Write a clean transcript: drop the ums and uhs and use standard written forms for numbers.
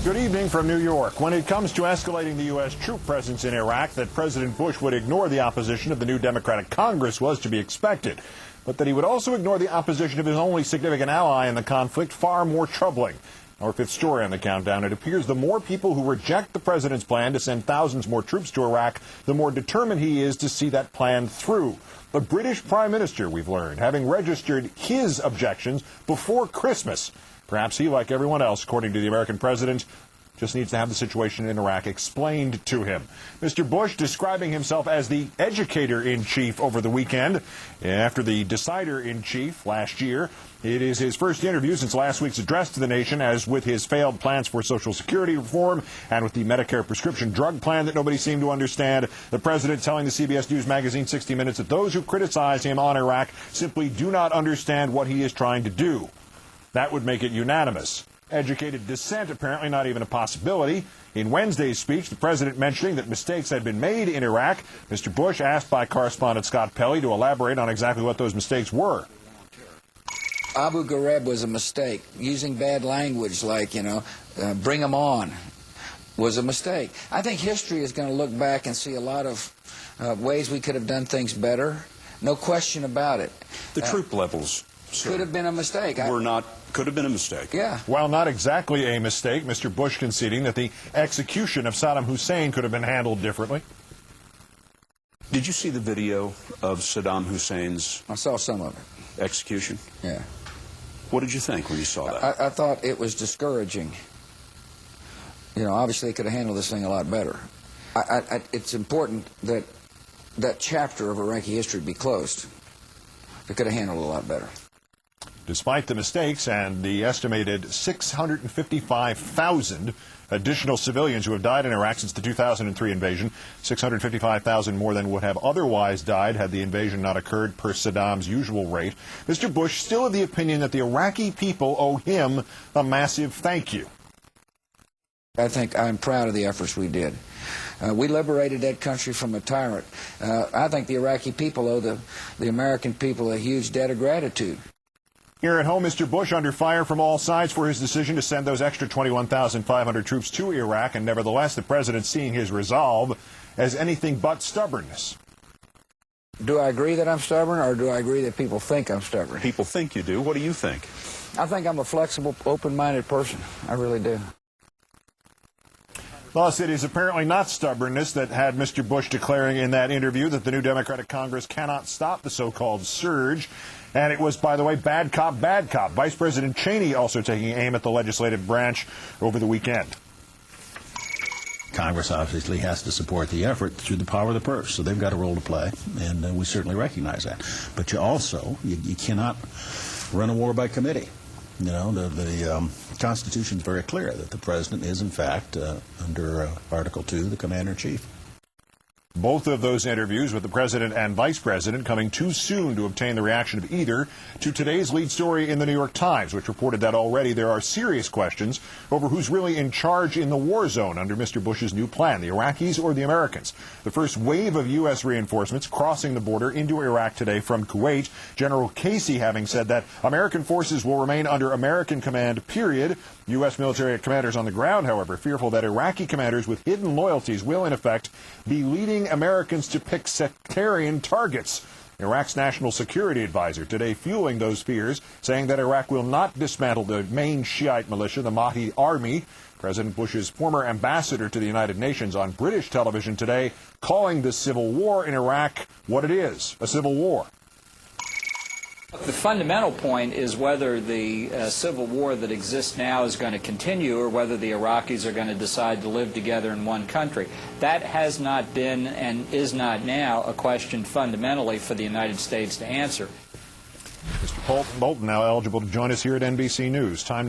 Good evening from New York. When it comes to escalating the U.S. troop presence in Iraq, that President Bush would ignore the opposition of the new Democratic Congress was to be expected. But that he would also ignore the opposition of his only significant ally in the conflict, far more troubling. Our fifth story on the countdown. It appears the more people who reject the president's plan to send thousands more troops to Iraq, the more determined he is to see that plan through. The British Prime Minister, we've learned, having registered his objections before Christmas. Perhaps he, like everyone else, according to the American president, just needs to have the situation in Iraq explained to him. Mr. Bush describing himself as the educator-in-chief over the weekend after the decider-in-chief last year. It is his first interview since last week's address to the nation, as with his failed plans for Social Security reform and with the Medicare prescription drug plan that nobody seemed to understand. The president telling the CBS News magazine 60 Minutes that those who criticize him on Iraq simply do not understand what he is trying to do. That would make it unanimous. Educated dissent apparently not even a possibility. In Wednesday's speech, the president mentioning that mistakes had been made in Iraq. Mr. Bush asked by correspondent Scott Pelley to elaborate on exactly what those mistakes were. Abu Ghraib was a mistake. Using bad language like, bring them on was a mistake. I think history is going to look back and see a lot of ways we could have done things better. No question about it. The troop levels, sir, could have been a mistake. Could have been a mistake. Yeah. While not exactly a mistake, Mr. Bush conceding that the execution of Saddam Hussein could have been handled differently. Did you see the video of Saddam Hussein's I saw some of it. Execution? Yeah. What did you think when you saw that? I thought it was discouraging. Obviously they could have handled this thing a lot better. It's important that that chapter of Iraqi history be closed. They could have handled it a lot better. Despite the mistakes and the estimated 655,000 additional civilians who have died in Iraq since the 2003 invasion, 655,000 more than would have otherwise died had the invasion not occurred per Saddam's usual rate, Mr. Bush still of the opinion that the Iraqi people owe him a massive thank you. I think I'm proud of the efforts we did. We liberated that country from a tyrant. I think the Iraqi people owe the American people a huge debt of gratitude. Here at home, Mr. Bush under fire from all sides for his decision to send those extra 21,500 troops to Iraq, and nevertheless the president seeing his resolve as anything but stubbornness. Do I agree that I'm stubborn, or do I agree that people think I'm stubborn? People think you do. What do you think? I think I'm a flexible, open-minded person. I really do. Thus, it is apparently not stubbornness that had Mr. Bush declaring in that interview that the new Democratic Congress cannot stop the so-called surge. And it was, by the way, bad cop, bad cop. Vice President Cheney also taking aim at the legislative branch over the weekend. Congress obviously has to support the effort through the power of the purse, so they've got a role to play, and we certainly recognize that. But you cannot run a war by committee. The Constitution is very clear that the president is, in fact, under Article 2, the commander-in-chief. Both of those interviews with the president and vice president coming too soon to obtain the reaction of either to today's lead story in the New York Times, which reported that already there are serious questions over who's really in charge in the war zone under Mr. Bush's new plan, the Iraqis or the Americans. The first wave of U.S. reinforcements crossing the border into Iraq today from Kuwait, General Casey having said that American forces will remain under American command, period. U.S. military commanders on the ground, however, fearful that Iraqi commanders with hidden loyalties will, in effect, be leading Americans to pick sectarian targets. Iraq's national security advisor today fueling those fears, saying that Iraq will not dismantle the main Shiite militia, the Mahdi Army. President Bush's former ambassador to the United Nations on British television today calling the civil war in Iraq what it is, a civil war. The fundamental point is whether the civil war that exists now is going to continue or whether the Iraqis are going to decide to live together in one country. That has not been and is not now a question fundamentally for the United States to answer. Mr. Bolton now eligible to join us here at NBC News. Time